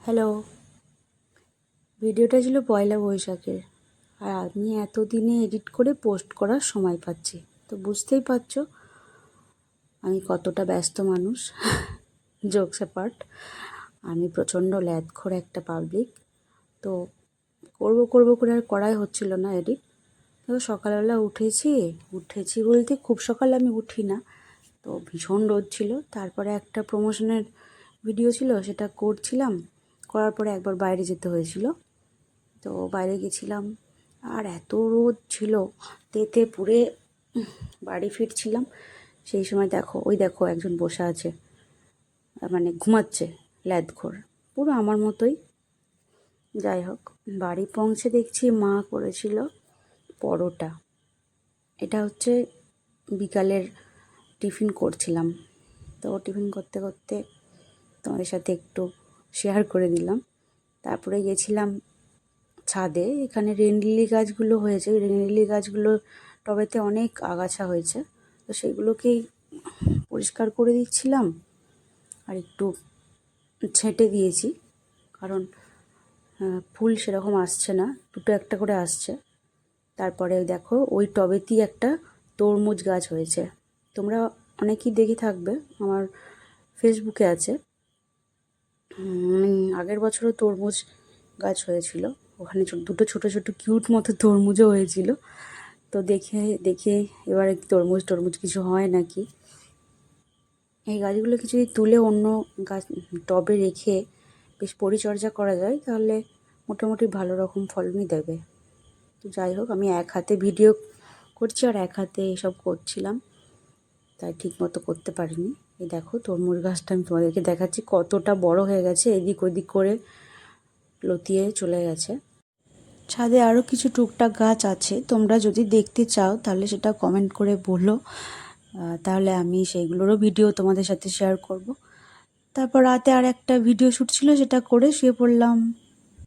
Hello. ভিডিওটা ছিল পয়লা বৈশাখের, আর আমি এতদিনে এডিট করে পোস্ট করার সময় পাচ্ছি, তো বুঝতেই পারছো আমি কতটা ব্যস্ত মানুষ। জোকস অ্যাপার্ট, আমি প্রচণ্ড ল্যাদখোর একটা পাবলিক। তো করব করে আর করাই হচ্ছিল না এডিট। তো সকালবেলা উঠেছি বলতে খুব সকালে আমি উঠি না, তো ভীষণ রোদ ছিল। তারপরে একটা প্রমোশনের ভিডিও ছিল, সেটা করার পরে একবার বাইরে যেতে হয়েছিল। তো বাইরে গেছিলাম, আর এত রোদ ছিল, তেতে পুড়ে বাড়ি ফিরছিলাম। সেই সময় দেখো একজন বসে আছে, মানে ঘুমাচ্ছে, ল্যাদখোর, পুরো আমার মতোই। যাই হোক, বাড়ি পৌঁছে দেখছি মা করেছিল পরোটা। এটা হচ্ছে বিকালের টিফিন করছিলাম, তো টিফিন করতে করতে তোমাদের সাথে একটু শেয়ার করে দিলাম। তারপরে গেছিলাম ছাদে, এখানে রেনলিলি গাছগুলো হয়েছে, রেনলিলি গাছগুলো টবেতে অনেক আগাছা হয়েছে, তো সেগুলোকেই পরিষ্কার করে দিচ্ছিলাম আর একটু ছেঁটে দিয়েছি, কারণ ফুল সেরকম আসছে না, দুটো একটা করে আসছে। তারপরে দেখো ওই টবেতেই একটা তরমুজ গাছ হয়েছে, তোমরা অনেকেই দেখে থাকবে, আমার ফেসবুকে আছে। আগের বছরও তরমুজ গাছ হয়েছিল, ওখানে দুটো ছোট ছোট কিউট মতো তরমুজও হয়েছিল। তো দেখে এবারে তরমুজ কিছু হয় নাকি। এই গাছগুলোকে যদি তুলে অন্য গাছ টবে রেখে বেশ পরিচর্যা করা যায়, তাহলে মোটামুটি ভালো রকম ফলনই দেবে। তো যাই হোক, আমি এক হাতে ভিডিও করছি আর এক হাতে এসব করছিলাম, তাই ঠিক মতো করতে পারিনি। এই দেখো তরমুজ গাছটা আমি তোমাদেরকে দেখাচ্ছি, কতটা বড় হয়ে গেছে, এদিক ওদিক করে লতিয়ে চলে গেছে। ছাদে আরও কিছু টুকটাক গাছ আছে, তোমরা যদি দেখতে চাও তাহলে সেটা কমেন্ট করে বলো, তাহলে আমি সেইগুলোরও ভিডিও তোমাদের সাথে শেয়ার করব। তারপর রাতে আর একটা ভিডিও শ্যুট ছিল, সেটা করে শুয়ে পড়লাম।